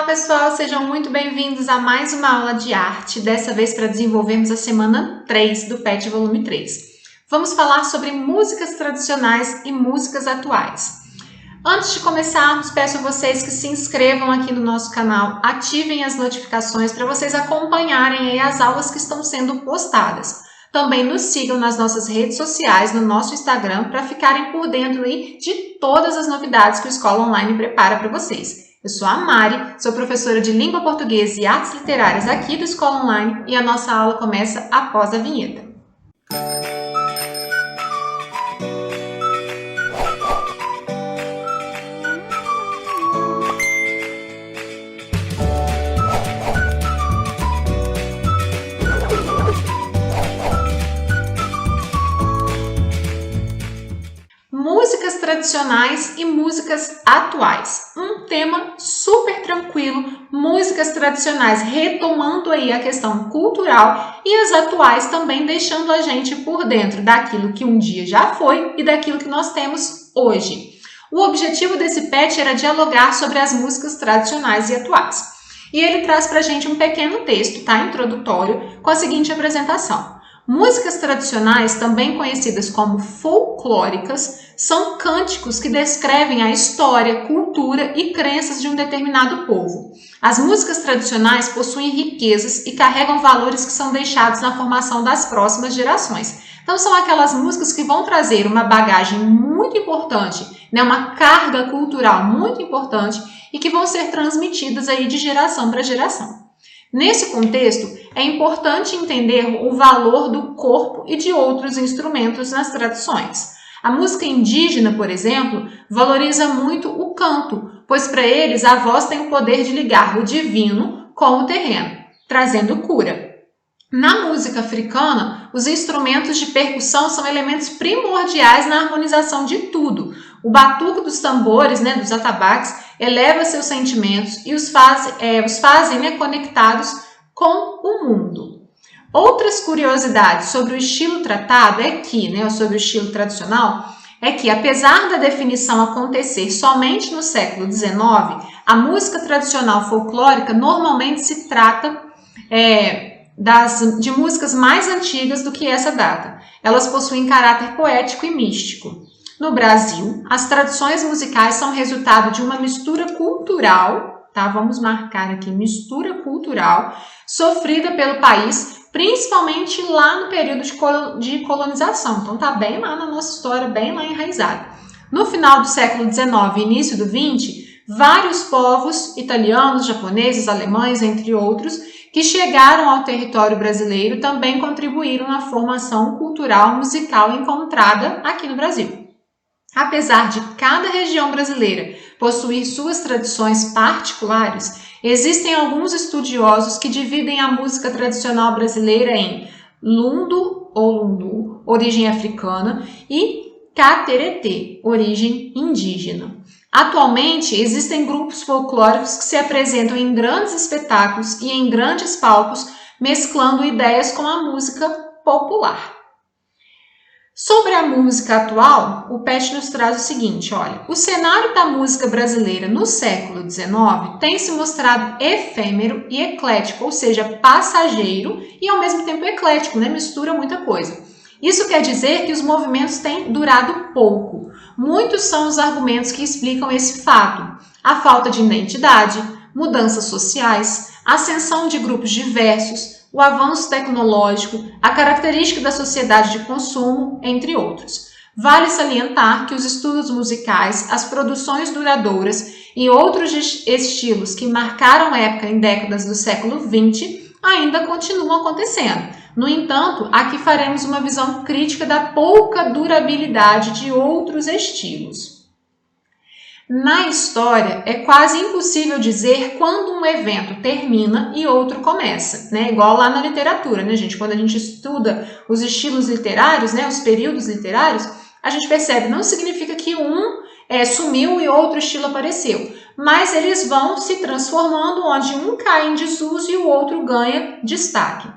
pessoal, sejam muito bem-vindos a mais uma aula de arte, dessa vez para desenvolvermos a semana 3 do PET volume 3. Vamos falar sobre músicas tradicionais e músicas atuais. Antes de começarmos, peço a vocês que se inscrevam aqui no nosso canal, ativem as notificações para vocês acompanharem aí as aulas que estão sendo postadas. Também nos sigam nas nossas redes sociais, no nosso Instagram, para ficarem por dentro aí de todas as novidades que o Escola Online prepara para vocês. Eu sou a Mari, sou professora de Língua Portuguesa e Artes Literárias aqui do Escola Online e a nossa aula começa após a vinheta. Músicas tradicionais e músicas atuais. Um tema super tranquilo, músicas tradicionais retomando aí a questão cultural e as atuais também deixando a gente por dentro daquilo que um dia já foi e daquilo que nós temos hoje. O objetivo desse PET era dialogar sobre as músicas tradicionais e atuais. E ele traz para a gente um pequeno texto, tá? Introdutório, com a seguinte apresentação. Músicas tradicionais, também conhecidas como folclóricas, são cânticos que descrevem a história, cultura e crenças de um determinado povo. As músicas tradicionais possuem riquezas e carregam valores que são deixados na formação das próximas gerações. Então, são aquelas músicas que vão trazer uma bagagem muito importante, né? Uma carga cultural muito importante e que vão ser transmitidas aí de geração para geração. Nesse contexto, é importante entender o valor do corpo e de outros instrumentos nas tradições. A música indígena, por exemplo, valoriza muito o canto, pois para eles a voz tem o poder de ligar o divino com o terreno, trazendo cura. Na música africana, os instrumentos de percussão são elementos primordiais na harmonização de tudo. O batuque dos tambores, né, dos atabaques, eleva seus sentimentos e os fazem conectados com o mundo. Outras curiosidades sobre o estilo tratado sobre o estilo tradicional, é que apesar da definição acontecer somente no século XIX, a música tradicional folclórica normalmente se trata de músicas mais antigas do que essa data. Elas possuem caráter poético e místico. No Brasil, as tradições musicais são resultado de uma mistura cultural, tá? Vamos marcar aqui, mistura cultural, sofrida pelo país, principalmente lá no período de colonização. Então, tá bem lá na nossa história, bem lá enraizado. No final do século XIX e início do XX, vários povos, italianos, japoneses, alemães, entre outros, que chegaram ao território brasileiro também contribuíram na formação cultural musical encontrada aqui no Brasil. Apesar de cada região brasileira possuir suas tradições particulares, existem alguns estudiosos que dividem a música tradicional brasileira em lundu ou lundu, origem africana, e cateretê, origem indígena. Atualmente, existem grupos folclóricos que se apresentam em grandes espetáculos e em grandes palcos, mesclando ideias com a música popular. Sobre a música atual, o PET nos traz o seguinte, olha, o cenário da música brasileira no século XIX tem se mostrado efêmero e eclético, ou seja, passageiro e ao mesmo tempo eclético, né? Mistura muita coisa. Isso quer dizer que os movimentos têm durado pouco. Muitos são os argumentos que explicam esse fato. A falta de identidade, mudanças sociais, ascensão de grupos diversos, o avanço tecnológico, a característica da sociedade de consumo, entre outros. Vale salientar que os estudos musicais, as produções duradouras e outros estilos que marcaram época em décadas do século XX ainda continuam acontecendo. No entanto, aqui faremos uma visão crítica da pouca durabilidade de outros estilos. Na história, é quase impossível dizer quando um evento termina e outro começa, né? Igual lá na literatura, né, gente? Quando a gente estuda os estilos literários, né, os períodos literários, a gente percebe, não significa que um sumiu e outro estilo apareceu, mas eles vão se transformando, onde um cai em desuso e o outro ganha destaque.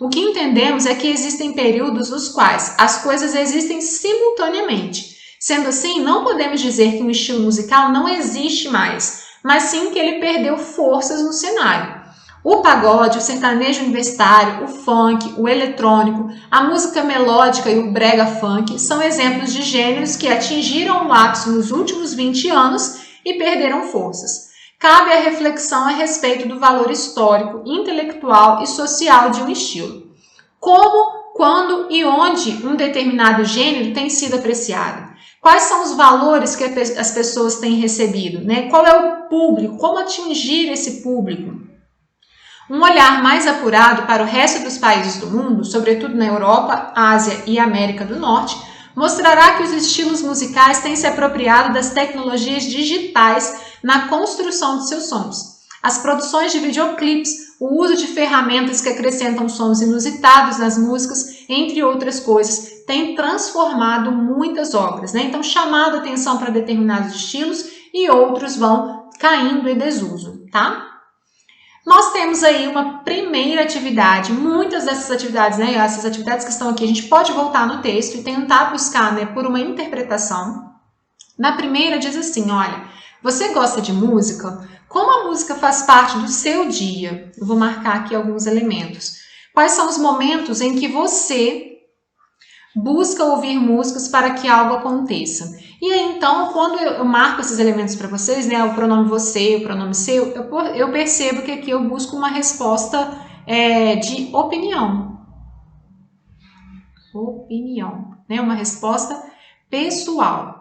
O que entendemos é que existem períodos nos quais as coisas existem simultaneamente. Sendo assim, não podemos dizer que um estilo musical não existe mais, mas sim que ele perdeu forças no cenário. O pagode, o sertanejo universitário, o funk, o eletrônico, a música melódica e o brega funk são exemplos de gêneros que atingiram o ápice nos últimos 20 anos e perderam forças. Cabe a reflexão a respeito do valor histórico, intelectual e social de um estilo. Como, quando e onde um determinado gênero tem sido apreciado? Quais são os valores que as pessoas têm recebido, né? Qual é o público? Como atingir esse público? Um olhar mais apurado para o resto dos países do mundo, sobretudo na Europa, Ásia e América do Norte, mostrará que os estilos musicais têm se apropriado das tecnologias digitais na construção de seus sons. As produções de videoclipes, o uso de ferramentas que acrescentam sons inusitados nas músicas, entre outras coisas, têm transformado muitas obras, né? Então, chamado a atenção para determinados estilos e outros vão caindo em desuso, tá? Nós temos aí uma primeira atividade, muitas dessas atividades, né, essas atividades que estão aqui, a gente pode voltar no texto e tentar buscar, né, por uma interpretação. Na primeira diz assim, olha, você gosta de música? Como a música faz parte do seu dia? Eu vou marcar aqui alguns elementos. Quais são os momentos em que você busca ouvir músicas para que algo aconteça? E aí, então, quando eu marco esses elementos para vocês, né, o pronome você, o pronome seu, eu percebo que aqui eu busco uma resposta de opinião. Opinião, né, uma resposta pessoal.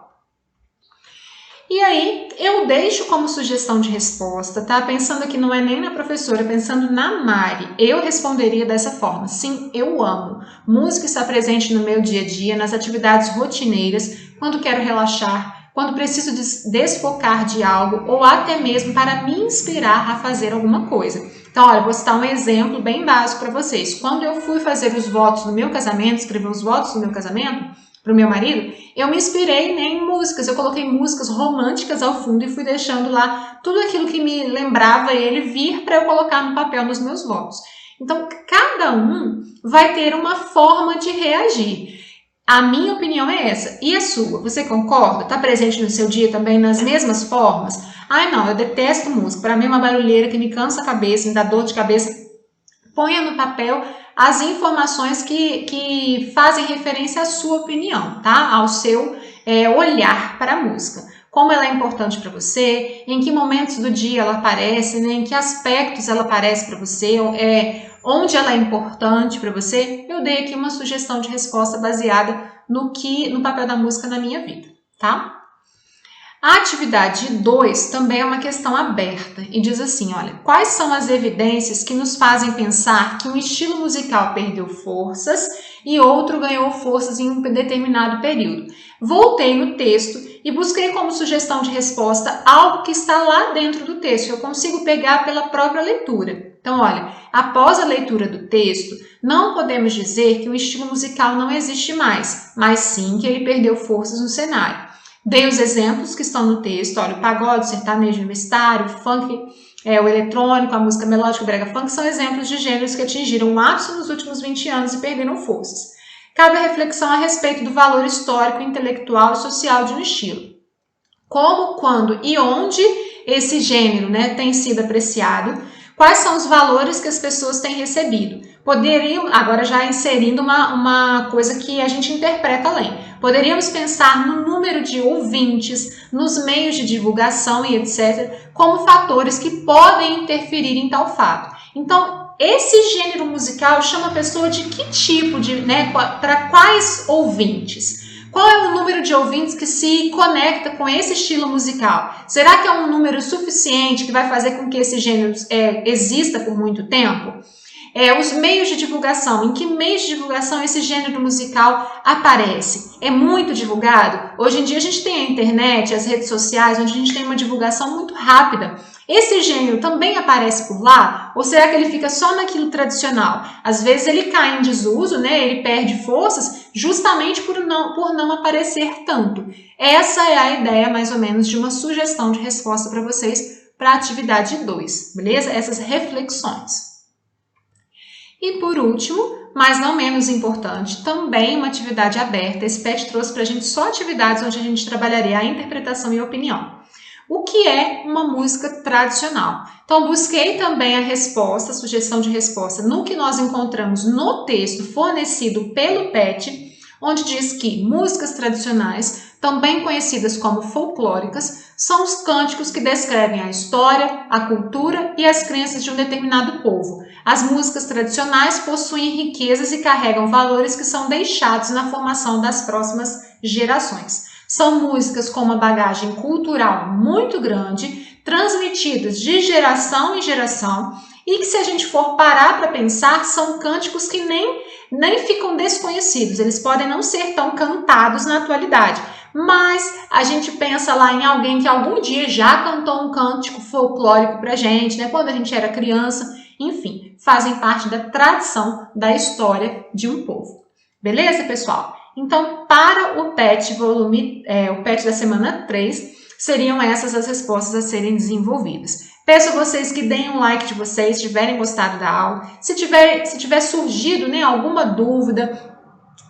E aí, eu deixo como sugestão de resposta, tá? Pensando aqui não é nem na professora, pensando na Mari. Eu responderia dessa forma. Sim, eu amo. Música está presente no meu dia a dia, nas atividades rotineiras, quando quero relaxar, quando preciso desfocar de algo ou até mesmo para me inspirar a fazer alguma coisa. Então, olha, vou citar um exemplo bem básico para vocês. Quando eu fui fazer os votos no meu casamento, escrever os votos no meu casamento, para o meu marido, eu me inspirei, né, em músicas, eu coloquei músicas românticas ao fundo e fui deixando lá tudo aquilo que me lembrava ele vir para eu colocar no papel nos meus votos. Então, cada um vai ter uma forma de reagir. A minha opinião é essa. E a sua? Você concorda? Está presente no seu dia também nas mesmas formas? Ai, não, eu detesto música. Para mim é uma barulheira que me cansa a cabeça, me dá dor de cabeça. Ponha no papel as informações que fazem referência à sua opinião, tá? Ao seu olhar para a música. Como ela é importante para você, em que momentos do dia ela aparece, né? Em que aspectos ela aparece para você, onde ela é importante para você. Eu dei aqui uma sugestão de resposta baseada no papel da música na minha vida, tá? A atividade 2 também é uma questão aberta e diz assim, olha, quais são as evidências que nos fazem pensar que um estilo musical perdeu forças e outro ganhou forças em um determinado período? Voltei no texto e busquei como sugestão de resposta algo que está lá dentro do texto, que eu consigo pegar pela própria leitura. Então, olha, após a leitura do texto, não podemos dizer que o estilo musical não existe mais, mas sim que ele perdeu forças no cenário. Dei os exemplos que estão no texto, olha, o pagode, o sertanejo universitário, o funk, o eletrônico, a música melódica, o brega funk, são exemplos de gêneros que atingiram o ápice nos últimos 20 anos e perderam forças. Cabe a reflexão a respeito do valor histórico, intelectual e social de um estilo. Como, quando e onde esse gênero, né, tem sido apreciado, quais são os valores que as pessoas têm recebido. Poderiam, agora já inserindo uma coisa que a gente interpreta além, poderíamos pensar no número de ouvintes, nos meios de divulgação e etc., como fatores que podem interferir em tal fato. Então, esse gênero musical chama a pessoa de que tipo de, né, para quais ouvintes? Qual é o número de ouvintes que se conecta com esse estilo musical? Será que é um número suficiente que vai fazer com que esse gênero exista por muito tempo? Os meios de divulgação. Em que meios de divulgação esse gênero musical aparece? É muito divulgado? Hoje em dia a gente tem a internet, as redes sociais, onde a gente tem uma divulgação muito rápida. Esse gênero também aparece por lá? Ou será que ele fica só naquilo tradicional? Às vezes ele cai em desuso, né? Ele perde forças justamente por não aparecer tanto. Essa é a ideia, mais ou menos, de uma sugestão de resposta para vocês para a atividade 2, beleza? Essas reflexões. E por último, mas não menos importante, também uma atividade aberta. Esse PET trouxe para a gente só atividades onde a gente trabalharia a interpretação e a opinião. o que é uma música tradicional. Então, busquei também a resposta, a sugestão de resposta, no que nós encontramos no texto fornecido pelo PET, onde diz que músicas tradicionais, também conhecidas como folclóricas, são os cânticos que descrevem a história, a cultura e as crenças de um determinado povo. As músicas tradicionais possuem riquezas e carregam valores que são deixados na formação das próximas gerações. São músicas com uma bagagem cultural muito grande, transmitidas de geração em geração, e que, se a gente for parar para pensar, são cânticos que nem ficam desconhecidos. Eles podem não ser tão cantados na atualidade, mas a gente pensa lá em alguém que algum dia já cantou um cântico folclórico pra gente, né? Quando a gente era criança, enfim, fazem parte da tradição da história de um povo. Beleza, pessoal? Então, para o PET o PET da semana 3, seriam essas as respostas a serem desenvolvidas. Peço a vocês que deem um like de vocês, se tiverem gostado da aula. Se tiver surgido, né, alguma dúvida,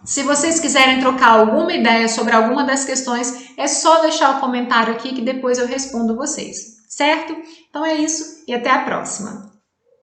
se vocês quiserem trocar alguma ideia sobre alguma das questões, é só deixar o comentário aqui que depois eu respondo vocês, certo? Então é isso e até a próxima!